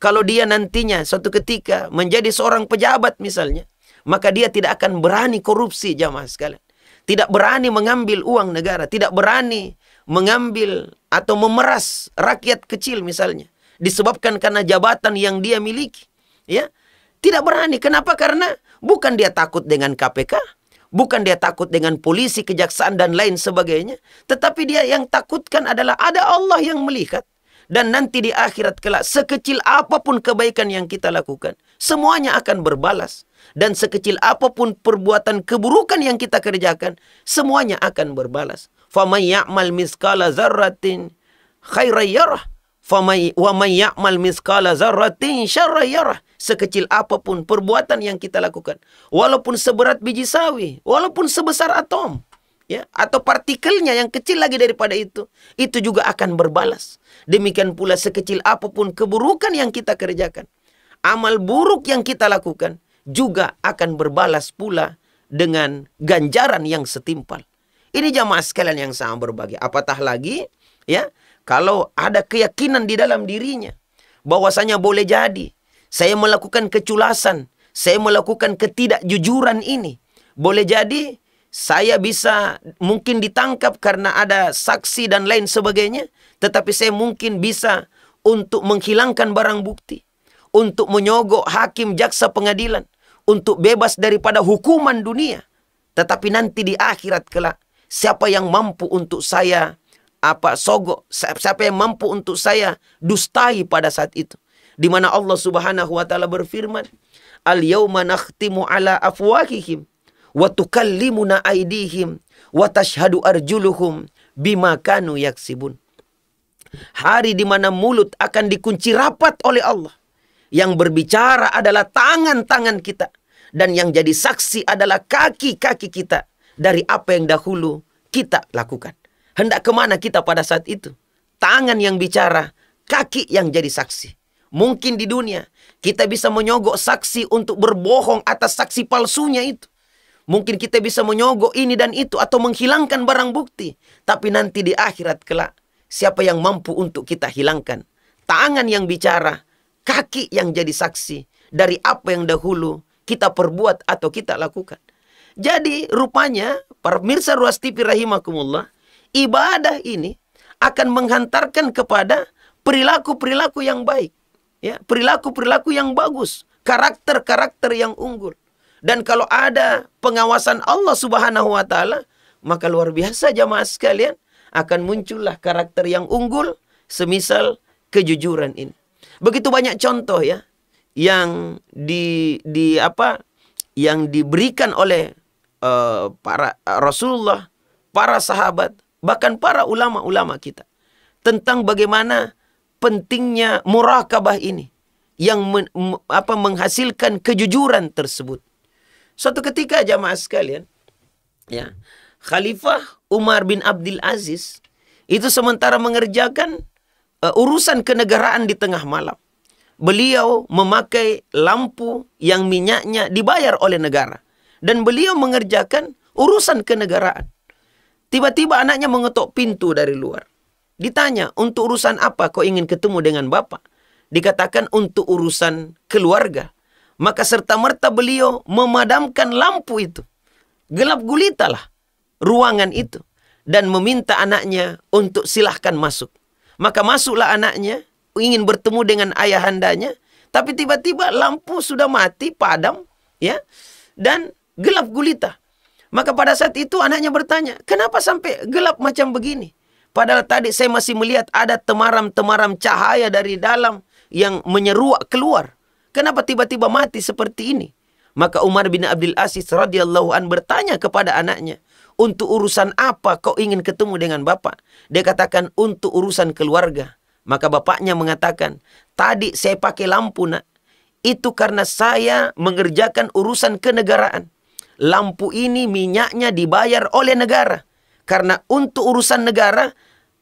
Kalau dia nantinya suatu ketika menjadi seorang pejabat misalnya, maka dia tidak akan berani korupsi jamaah sekalian. Tidak berani mengambil uang negara, tidak berani mengambil atau memeras rakyat kecil misalnya, disebabkan karena jabatan yang dia miliki. Ya, tidak berani. Kenapa? Karena bukan dia takut dengan KPK, bukan dia takut dengan polisi, kejaksaan dan lain sebagainya, tetapi dia yang takutkan adalah ada Allah yang melihat. Dan nanti di akhirat kelak, sekecil apapun kebaikan yang kita lakukan, semuanya akan berbalas. Dan sekecil apapun perbuatan keburukan yang kita kerjakan, semuanya akan berbalas. فَمَنْ يَعْمَلْ مِثْقَالَ ذَرَّةٍ خَيْرًا يَرَهُ وَمَنْ يَعْمَلْ مِثْقَالَ ذَرَّةٍ شَرًّا يَرَهُ. Sekecil apapun perbuatan yang kita lakukan, walaupun seberat biji sawi, walaupun sebesar atom, ya, atau partikelnya yang kecil lagi daripada itu juga akan berbalas. Demikian pula sekecil apapun keburukan yang kita kerjakan, amal buruk yang kita lakukan juga akan berbalas pula dengan ganjaran yang setimpal. Ini jamaah sekalian yang sangat berbahagia. Apatah lagi, ya, kalau ada keyakinan di dalam dirinya bahwasanya boleh jadi saya melakukan keculasan, saya melakukan ketidakjujuran ini, boleh jadi saya bisa mungkin ditangkap karena ada saksi dan lain sebagainya, tetapi saya mungkin bisa untuk menghilangkan barang bukti, untuk menyogok hakim, jaksa, pengadilan, untuk bebas daripada hukuman dunia. Tetapi nanti di akhirat kelak, siapa yang mampu untuk saya sogok, siapa yang mampu untuk saya dustai pada saat itu, di mana Allah Subhanahu wa taala berfirman, "Al-yauma nakhtimu ala afwahihim wa tukallimuna aydihim wa tashhadu arjuluhum bima kanu yaksibun." Hari di mana mulut akan dikunci rapat oleh Allah. Yang berbicara adalah tangan-tangan kita, dan yang jadi saksi adalah kaki-kaki kita dari apa yang dahulu kita lakukan. Hendak kemana kita pada saat itu? Tangan yang bicara, kaki yang jadi saksi. Mungkin di dunia kita bisa menyogok saksi untuk berbohong atas saksi palsunya itu. Mungkin kita bisa menyogok ini dan itu atau menghilangkan barang bukti. Tapi nanti di akhirat kelak, siapa yang mampu untuk kita hilangkan? Tangan yang bicara, kaki yang jadi saksi dari apa yang dahulu kita perbuat atau kita lakukan. Jadi rupanya para pemirsa Ruas TV rahimakumullah, ibadah ini akan menghantarkan kepada perilaku-perilaku yang baik, ya, perilaku-perilaku yang bagus, karakter-karakter yang unggul. Dan kalau ada pengawasan Allah Subhanahu wa taala, maka luar biasa jamaah sekalian, akan muncullah karakter yang unggul semisal kejujuran ini. Begitu banyak contoh ya yang yang diberikan oleh para Rasulullah, para sahabat, bahkan para ulama-ulama kita tentang bagaimana pentingnya murakabah ini yang menghasilkan kejujuran tersebut. Suatu ketika jamaah sekalian, ya, Khalifah Umar bin Abdul Aziz itu sementara mengerjakan urusan kenegaraan di tengah malam. Beliau memakai lampu yang minyaknya dibayar oleh negara. Dan beliau mengerjakan urusan kenegaraan. Tiba-tiba anaknya mengetuk pintu dari luar. Ditanya, untuk urusan apa kau ingin ketemu dengan bapak? Dikatakan untuk urusan keluarga. Maka serta-merta beliau memadamkan lampu itu. Gelap gulitalah ruangan itu. Dan meminta anaknya untuk silahkan masuk. Maka masuklah anaknya, ingin bertemu dengan ayahandanya. Tapi tiba-tiba lampu sudah mati, padam, ya, dan gelap gulita. Maka pada saat itu anaknya bertanya, kenapa sampai gelap macam begini? Padahal tadi saya masih melihat ada temaram-temaram cahaya dari dalam yang menyeruak keluar. Kenapa tiba-tiba mati seperti ini? Maka Umar bin Abdul Aziz radhiyallahu an bertanya kepada anaknya, untuk urusan apa kau ingin ketemu dengan bapak? Dia katakan, untuk urusan keluarga. Maka bapaknya mengatakan, tadi saya pakai lampu nak, itu karena saya mengerjakan urusan kenegaraan. Lampu ini minyaknya dibayar oleh negara. Karena untuk urusan negara,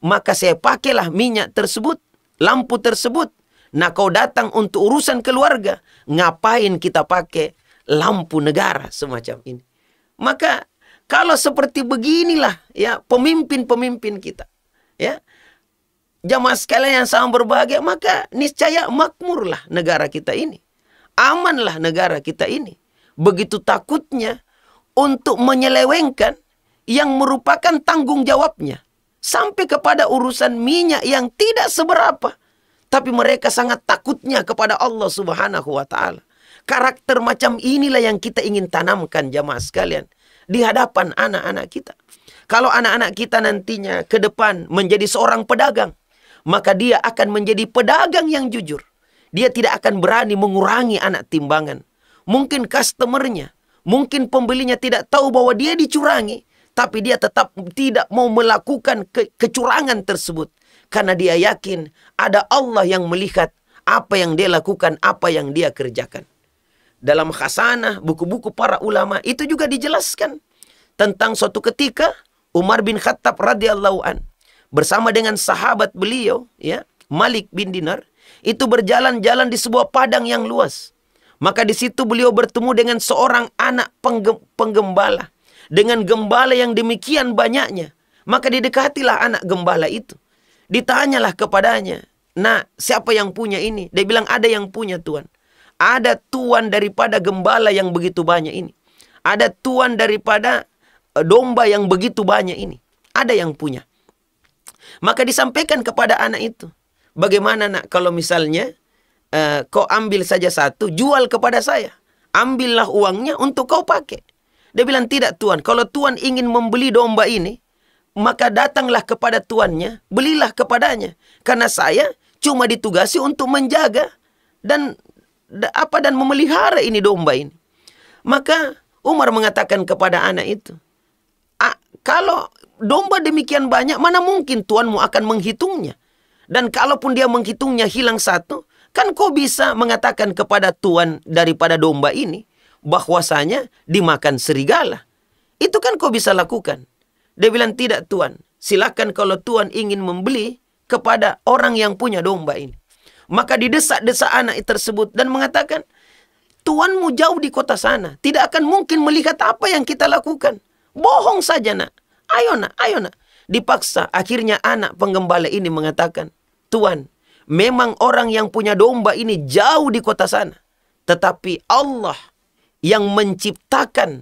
maka saya pakailah minyak tersebut, lampu tersebut. Nah, kau datang untuk urusan keluarga, ngapain kita pakai lampu negara semacam ini? Maka kalau seperti beginilah ya pemimpin-pemimpin kita, ya, jamaah sekalian yang sama berbahagia, maka niscaya makmurlah negara kita ini. Amanlah negara kita ini. Begitu takutnya untuk menyelewengkan yang merupakan tanggung jawabnya. Sampai kepada urusan minyak yang tidak seberapa. Tapi mereka sangat takutnya kepada Allah Subhanahu wa ta'ala. Karakter macam inilah yang kita ingin tanamkan jamaah sekalian di hadapan anak-anak kita. Kalau anak-anak kita nantinya ke depan menjadi seorang pedagang, maka dia akan menjadi pedagang yang jujur. Dia tidak akan berani mengurangi anak timbangan. Mungkin customernya, mungkin pembelinya tidak tahu bahwa dia dicurangi, tapi dia tetap tidak mau melakukan kecurangan tersebut. Karena dia yakin ada Allah yang melihat apa yang dia lakukan, apa yang dia kerjakan. Dalam khasanah, buku-buku para ulama itu juga dijelaskan tentang suatu ketika Umar bin Khattab radhiyallahu an bersama dengan sahabat beliau, ya, Malik bin Dinar, itu berjalan-jalan di sebuah padang yang luas. Maka di situ beliau bertemu dengan seorang anak penggembala dengan gembala yang demikian banyaknya. Maka didekatilah anak gembala itu. Ditanyalah kepadanya, nah, siapa yang punya ini? Dia bilang, ada yang punya tuan. Ada tuan daripada gembala yang begitu banyak ini. Ada tuan daripada domba yang begitu banyak ini. Ada yang punya. Maka disampaikan kepada anak itu, bagaimana nak kalau misalnya kau ambil saja satu, jual kepada saya. Ambillah uangnya untuk kau pakai. Dia bilang, tidak tuan, kalau tuan ingin membeli domba ini, maka datanglah kepada tuannya, belilah kepadanya. Karena saya cuma ditugasi untuk menjaga dan memelihara ini domba ini. Maka Umar mengatakan kepada anak itu, kalau domba demikian banyak, mana mungkin tuanmu akan menghitungnya? Dan kalaupun dia menghitungnya hilang satu, kan kau bisa mengatakan kepada tuan daripada domba ini bahwasanya dimakan serigala. Itu kan kau bisa lakukan. Dia bilang, tidak tuan, silakan kalau tuan ingin membeli kepada orang yang punya domba ini. Maka didesak-desak anak tersebut dan mengatakan, tuanmu jauh di kota sana, tidak akan mungkin melihat apa yang kita lakukan. Bohong saja nak. Ayo nak, ayo nak. Dipaksa, akhirnya anak penggembala ini mengatakan, tuan, memang orang yang punya domba ini jauh di kota sana. Tetapi Allah yang menciptakan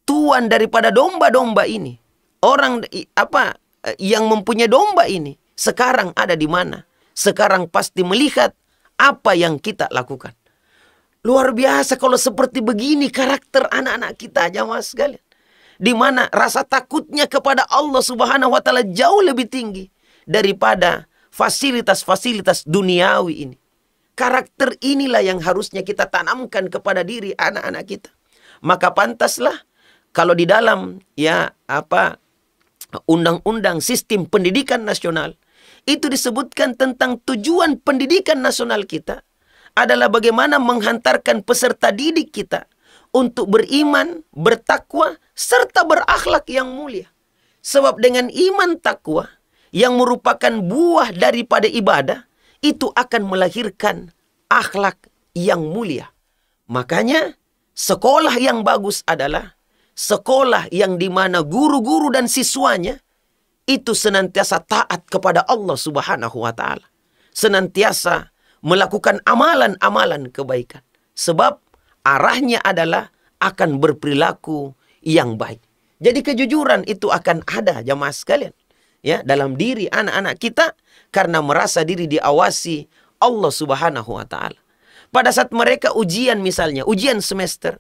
tuan daripada domba-domba ini, orang yang mempunyai domba ini, sekarang ada di mana? sekarang pasti melihat apa yang kita lakukan. Luar biasa kalau seperti begini karakter anak-anak kita, jamaah sekalian. Di mana rasa takutnya kepada Allah Subhanahu wa taala jauh lebih tinggi daripada fasilitas-fasilitas duniawi ini. Karakter inilah yang harusnya kita tanamkan kepada diri anak-anak kita. Maka pantaslah kalau di dalam undang-undang sistem pendidikan nasional itu disebutkan tentang tujuan pendidikan nasional kita adalah bagaimana menghantarkan peserta didik kita untuk beriman, bertakwa, serta berakhlak yang mulia. Sebab dengan iman takwa yang merupakan buah daripada ibadah, itu akan melahirkan akhlak yang mulia. Makanya sekolah yang bagus adalah sekolah yang dimana guru-guru dan siswanya itu senantiasa taat kepada Allah Subhanahu wa taala. Senantiasa melakukan amalan-amalan kebaikan. Sebab arahnya adalah akan berperilaku yang baik. Jadi kejujuran itu akan ada, jamaah sekalian, ya, dalam diri anak-anak kita karena merasa diri diawasi Allah Subhanahu wa taala. Pada saat mereka ujian misalnya, ujian semester,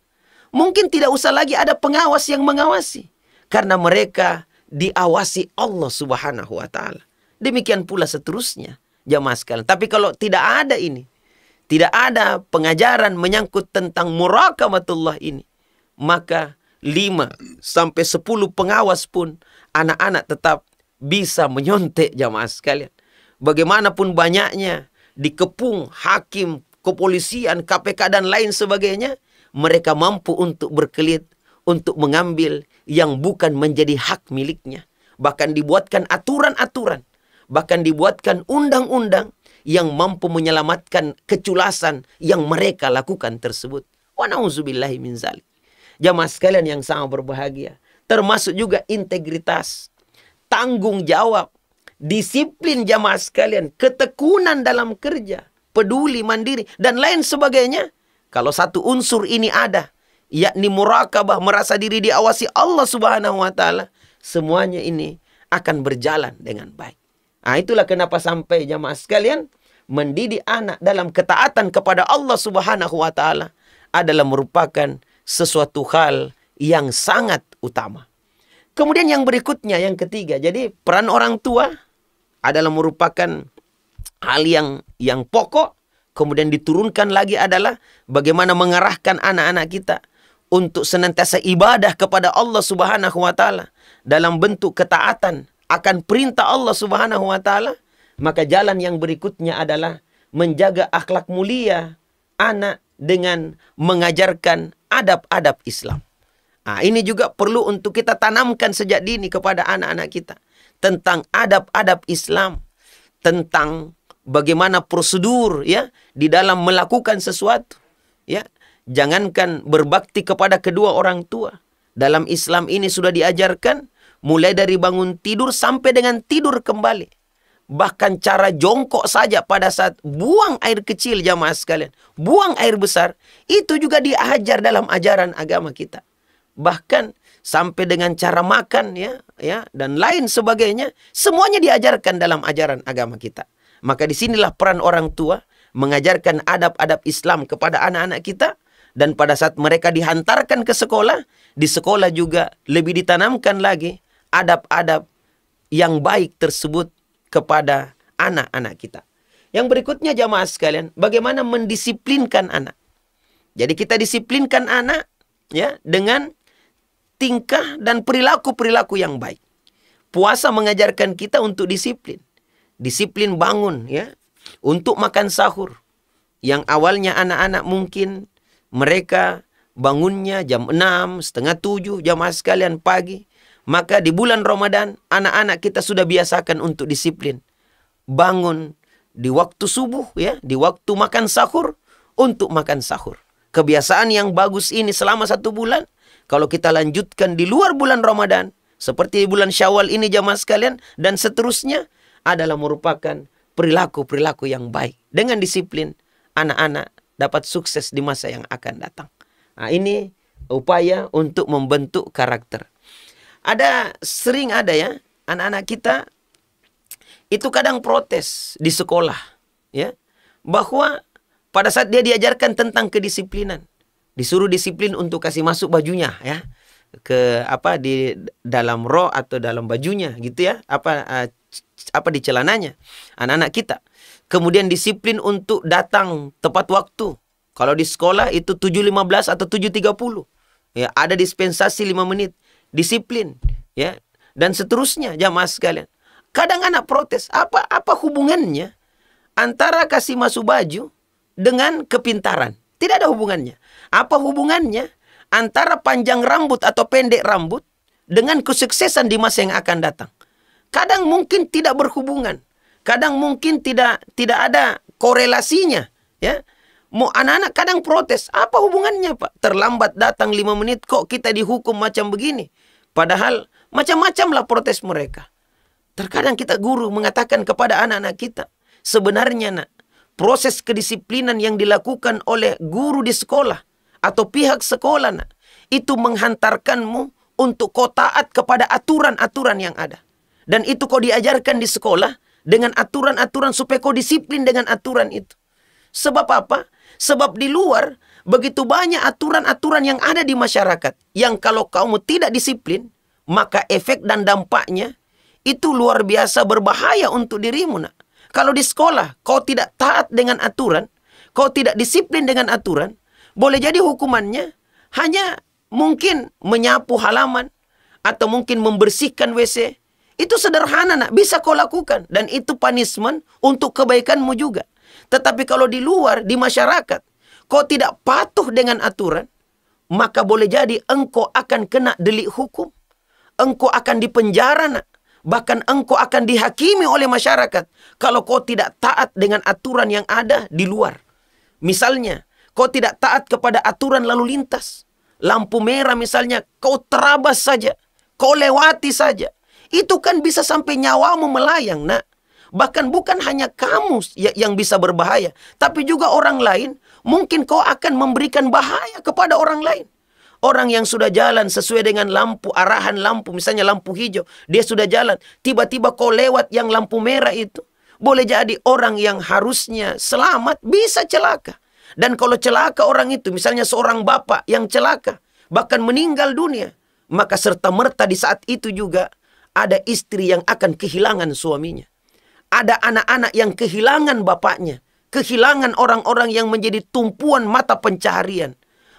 mungkin tidak usah lagi ada pengawas yang mengawasi karena mereka diawasi Allah Subhanahu wa taala. Demikian pula seterusnya, jamaah sekalian. Tapi kalau tidak ada ini, tidak ada pengajaran menyangkut tentang muraqabatullah ini, maka 5-10 pengawas pun anak-anak tetap bisa menyontek, jamaah sekalian. Bagaimanapun banyaknya dikepung hakim, kepolisian, KPK dan lain sebagainya, mereka mampu untuk berkelit, untuk mengambil yang bukan menjadi hak miliknya. Bahkan dibuatkan aturan-aturan, bahkan dibuatkan undang-undang yang mampu menyelamatkan keculasan yang mereka lakukan tersebut. Wa na'udzubillahi min zalik. Jamaah sekalian yang sangat berbahagia, termasuk juga integritas, tanggung jawab, disiplin jamaah sekalian, ketekunan dalam kerja, peduli, mandiri, dan lain sebagainya. Kalau satu unsur ini ada, yakni muraqabah, merasa diri diawasi Allah Subhanahu wa taala, semuanya ini akan berjalan dengan baik. Nah, itulah kenapa sampai jamaah sekalian mendidik anak dalam ketaatan kepada Allah Subhanahu wa taala adalah merupakan sesuatu hal yang sangat utama. Kemudian yang berikutnya, yang ketiga, jadi peran orang tua adalah merupakan hal yang pokok. Kemudian diturunkan lagi adalah bagaimana mengarahkan anak-anak kita untuk senantiasa ibadah kepada Allah Subhanahu wa taala dalam bentuk ketaatan akan perintah Allah Subhanahu wa taala. Maka jalan yang berikutnya adalah menjaga akhlak mulia anak dengan mengajarkan adab-adab Islam. Nah, ini juga perlu untuk kita tanamkan sejak dini kepada anak-anak kita tentang adab-adab Islam, tentang bagaimana prosedur ya di dalam melakukan sesuatu. Ya, jangankan berbakti kepada kedua orang tua. Dalam Islam ini sudah diajarkan mulai dari bangun tidur sampai dengan tidur kembali. Bahkan cara jongkok saja pada saat buang air kecil, jamaah sekalian, buang air besar, itu juga diajar dalam ajaran agama kita. Bahkan sampai dengan cara makan ya dan lain sebagainya, semuanya diajarkan dalam ajaran agama kita. Maka disinilah peran orang tua mengajarkan adab-adab Islam kepada anak-anak kita. Dan pada saat mereka dihantarkan ke sekolah, di sekolah juga lebih ditanamkan lagi adab-adab yang baik tersebut kepada anak-anak kita. Yang berikutnya jamaah sekalian, bagaimana mendisiplinkan anak. Jadi kita disiplinkan anak ya dengan tingkah dan perilaku-perilaku yang baik. Puasa mengajarkan kita untuk disiplin. Disiplin bangun ya untuk makan sahur. Yang awalnya anak-anak mungkin mereka bangunnya jam 6, setengah 7 jamaah sekalian pagi. Maka di bulan Ramadan, anak-anak kita sudah biasakan untuk disiplin. Bangun di waktu subuh, ya, di waktu makan sahur, untuk makan sahur. Kebiasaan yang bagus ini selama 1 bulan, kalau kita lanjutkan di luar bulan Ramadan, seperti di bulan Syawal ini jamaah sekalian, dan seterusnya, adalah merupakan perilaku-perilaku yang baik. Dengan disiplin, anak-anak dapat sukses di masa yang akan datang. Nah, ini upaya untuk membentuk karakter. Sering ada ya, anak-anak kita itu kadang protes di sekolah, ya, bahwa pada saat dia diajarkan tentang kedisiplinan, disuruh disiplin untuk kasih masuk bajunya, ya, ke apa di dalam rok atau dalam bajunya, gitu ya, apa di celananya anak-anak kita. Kemudian disiplin untuk datang tepat waktu. Kalau di sekolah itu 7.15 atau 7.30. Ya, ada dispensasi 5 menit. Disiplin, ya. Dan seterusnya, jamaah sekalian. Kadang anak protes, apa hubungannya antara kasih masuk baju dengan kepintaran? Tidak ada hubungannya. Apa hubungannya antara panjang rambut atau pendek rambut dengan kesuksesan di masa yang akan datang? Kadang mungkin tidak berhubungan. Kadang mungkin tidak ada korelasinya, ya. Mau anak-anak kadang protes, apa hubungannya, Pak? Terlambat datang 5 menit kok kita dihukum macam begini. Padahal macam-macamlah protes mereka. Terkadang kita guru mengatakan kepada anak-anak kita, sebenarnya nak, proses kedisiplinan yang dilakukan oleh guru di sekolah atau pihak sekolah, nak, itu menghantarkanmu untuk kau taat kepada aturan-aturan yang ada. Dan itu kau diajarkan di sekolah dengan aturan-aturan supaya kau disiplin dengan aturan itu. Sebab apa? Sebab di luar begitu banyak aturan-aturan yang ada di masyarakat yang kalau kamu tidak disiplin, maka efek dan dampaknya itu luar biasa berbahaya untuk dirimu, nak. Kalau di sekolah kau tidak taat dengan aturan, kau tidak disiplin dengan aturan, boleh jadi hukumannya hanya mungkin menyapu halaman atau mungkin membersihkan WC. Itu sederhana, nak, bisa kau lakukan dan itu punishment untuk kebaikanmu juga. Tetapi kalau di luar, di masyarakat, kau tidak patuh dengan aturan, maka boleh jadi engkau akan kena delik hukum. Engkau akan dipenjara, nak. Bahkan engkau akan dihakimi oleh masyarakat kalau kau tidak taat dengan aturan yang ada di luar. Misalnya, kau tidak taat kepada aturan lalu lintas. Lampu merah misalnya, kau terabas saja, kau lewati saja. Itu kan bisa sampai nyawamu melayang, nak. Bahkan bukan hanya kamu yang bisa berbahaya, tapi juga orang lain. Mungkin kau akan memberikan bahaya kepada orang lain. Orang yang sudah jalan sesuai dengan lampu, arahan lampu, misalnya lampu hijau, dia sudah jalan. Tiba-tiba kau lewat yang lampu merah itu. Boleh jadi orang yang harusnya selamat bisa celaka. Dan kalau celaka orang itu, misalnya seorang bapak yang celaka, bahkan meninggal dunia, maka serta-merta di saat itu juga ada istri yang akan kehilangan suaminya. Ada anak-anak yang kehilangan bapaknya. Kehilangan orang-orang yang menjadi tumpuan mata pencaharian.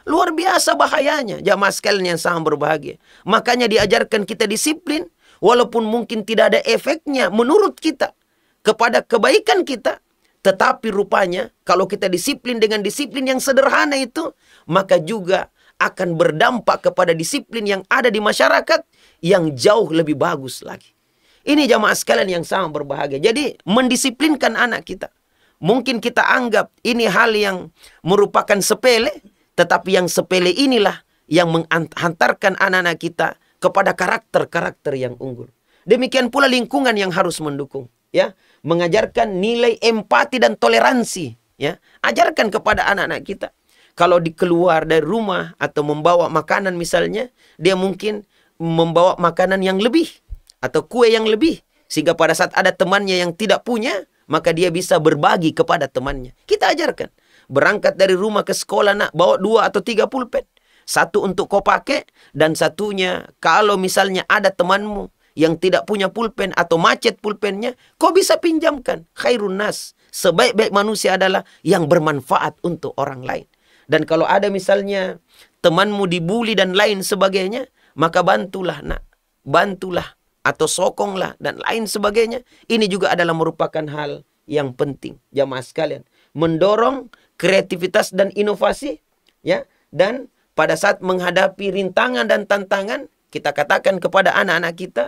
Luar biasa bahayanya, jamaah sekalian yang sangat berbahagia. Makanya diajarkan kita disiplin, walaupun mungkin tidak ada efeknya menurut kita kepada kebaikan kita. Tetapi rupanya kalau kita disiplin dengan disiplin yang sederhana itu, maka juga akan berdampak kepada disiplin yang ada di masyarakat yang jauh lebih bagus lagi. Ini jamaah sekalian yang sangat berbahagia. Jadi mendisiplinkan anak kita. Mungkin kita anggap ini hal yang merupakan sepele. Tetapi yang sepele inilah yang menghantarkan anak-anak kita kepada karakter-karakter yang unggul. Demikian pula lingkungan yang harus mendukung. Ya, mengajarkan nilai empati dan toleransi. Ya, ajarkan kepada anak-anak kita. Kalau keluar dari rumah atau membawa makanan misalnya, dia mungkin membawa makanan yang lebih atau kue yang lebih, sehingga pada saat ada temannya yang tidak punya, maka dia bisa berbagi kepada temannya. Kita ajarkan. Berangkat dari rumah ke sekolah, nak, bawa 2 atau 3 pulpen. Satu untuk kau pakai, dan satunya kalau misalnya ada temanmu yang tidak punya pulpen atau macet pulpennya, kau bisa pinjamkan. Khairun nas, sebaik-baik manusia adalah yang bermanfaat untuk orang lain. Dan kalau ada misalnya temanmu dibuli dan lain sebagainya, maka bantulah, nak. Bantulah atau sokonglah dan lain sebagainya. Ini juga adalah merupakan hal yang penting, jamaah sekalian. Mendorong kreativitas dan inovasi, ya. Dan pada saat menghadapi rintangan dan tantangan, kita katakan kepada anak-anak kita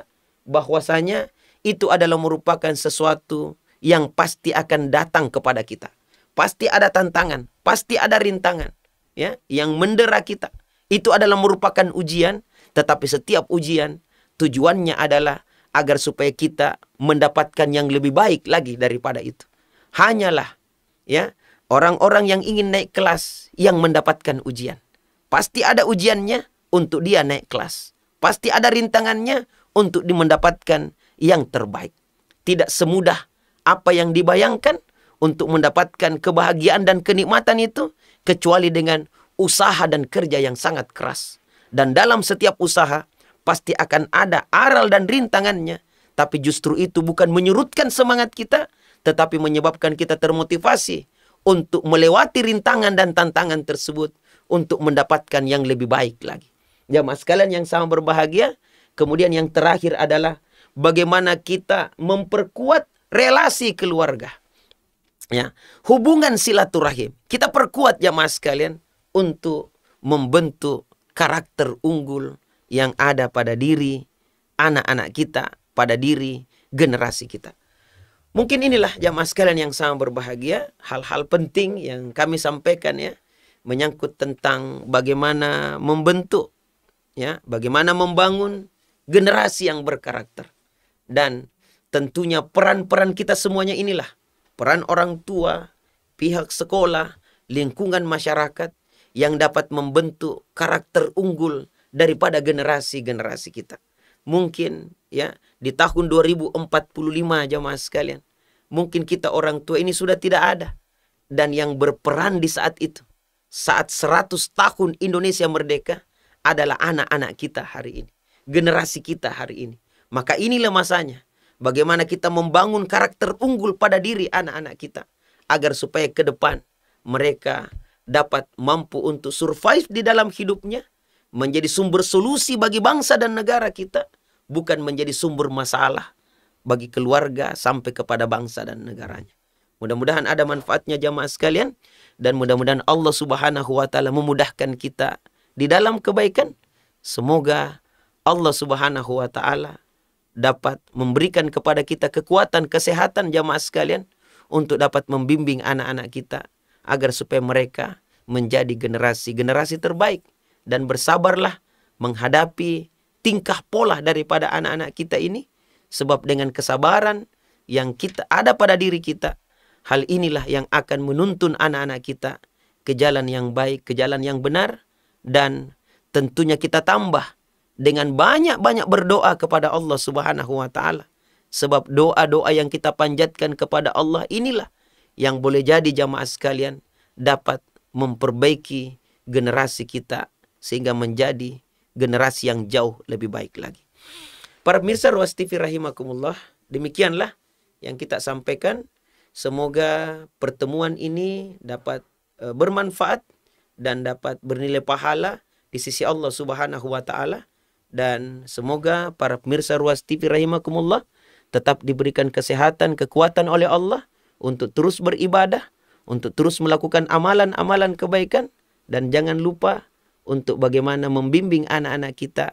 bahwasanya itu adalah merupakan sesuatu yang pasti akan datang kepada kita. Pasti ada tantangan, pasti ada rintangan, ya, yang mendera kita. Itu adalah merupakan ujian, tetapi setiap ujian tujuannya adalah agar supaya kita mendapatkan yang lebih baik lagi daripada itu. Hanyalah, ya, orang-orang yang ingin naik kelas yang mendapatkan ujian. Pasti ada ujiannya untuk dia naik kelas. Pasti ada rintangannya untuk mendapatkan yang terbaik. tidak semudah apa yang dibayangkan untuk mendapatkan kebahagiaan dan kenikmatan itu, kecuali dengan usaha dan kerja yang sangat keras. Dan dalam setiap usaha pasti akan ada aral dan rintangannya. Tapi justru itu bukan menyurutkan semangat kita, tetapi menyebabkan kita termotivasi untuk melewati rintangan dan tantangan tersebut untuk mendapatkan yang lebih baik lagi. Jamaah sekalian yang sama berbahagia, kemudian yang terakhir adalah bagaimana kita memperkuat relasi keluarga. Ya, hubungan silaturahim. Kita perkuat jamaah sekalian untuk membentuk karakter unggul yang ada pada diri anak-anak kita, pada diri generasi kita. Mungkin inilah jamaah sekalian yang sangat berbahagia, hal-hal penting yang kami sampaikan ya, menyangkut tentang bagaimana membentuk, ya, bagaimana membangun generasi yang berkarakter. Dan tentunya peran-peran kita semuanya inilah, peran orang tua, pihak sekolah, lingkungan masyarakat yang dapat membentuk karakter unggul daripada generasi-generasi kita. Mungkin ya di tahun 2045 jamaah sekalian, mungkin kita orang tua ini sudah tidak ada. Dan yang berperan di saat itu, saat 100 tahun Indonesia merdeka, adalah anak-anak kita hari ini, generasi kita hari ini. Maka inilah masanya bagaimana kita membangun karakter unggul pada diri anak-anak kita, agar supaya ke depan mereka dapat mampu untuk survive di dalam hidupnya, menjadi sumber solusi bagi bangsa dan negara kita, bukan menjadi sumber masalah bagi keluarga sampai kepada bangsa dan negaranya. Mudah-mudahan ada manfaatnya jamaah sekalian, dan mudah-mudahan Allah Subhanahu wa taala memudahkan kita di dalam kebaikan. Semoga Allah Subhanahu wa taala dapat memberikan kepada kita kekuatan, kesehatan jamaah sekalian, untuk dapat membimbing anak-anak kita agar supaya mereka menjadi generasi-generasi terbaik. Dan bersabarlah menghadapi tingkah pola daripada anak-anak kita ini, sebab dengan kesabaran yang kita ada pada diri kita, hal inilah yang akan menuntun anak-anak kita ke jalan yang baik, ke jalan yang benar. Dan tentunya kita tambah dengan banyak-banyak berdoa kepada Allah Subhanahu wa taala. Sebab doa-doa yang kita panjatkan kepada Allah inilah yang boleh jadi jamaah sekalian dapat memperbaiki generasi kita sehingga menjadi generasi yang jauh lebih baik lagi. Para pemirsa Ruas TV rahimakumullah, demikianlah yang kita sampaikan. Semoga pertemuan ini dapat bermanfaat dan dapat bernilai pahala di sisi Allah Subhanahu wa taala. Dan semoga para pemirsa Ruas TV rahimakumullah tetap diberikan kesehatan, kekuatan oleh Allah untuk terus beribadah, untuk terus melakukan amalan-amalan kebaikan, dan jangan lupa untuk bagaimana membimbing anak-anak kita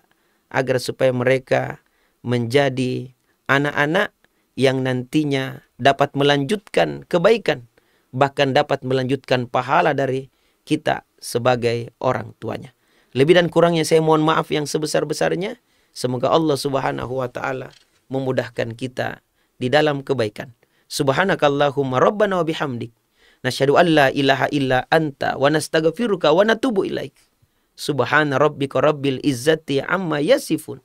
agar supaya mereka menjadi anak-anak yang nantinya dapat melanjutkan kebaikan, bahkan dapat melanjutkan pahala dari kita sebagai orang tuanya. Lebih dan kurangnya saya mohon maaf yang sebesar-besarnya. Semoga Allah Subhanahu wa taala memudahkan kita di dalam kebaikan. Subhanakallahumma rabbana wa bihamdik, nasyhadu an la ilaha illa anta wa nastaghfiruka wa natubu ilaik. Subhana rabbika rabbil izzati amma yasifun,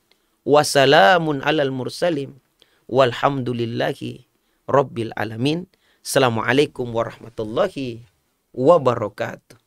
wa salamun alal mursalin, walhamdulillahi rabbil alamin. Assalamualaikum warahmatullahi wabarakatuh.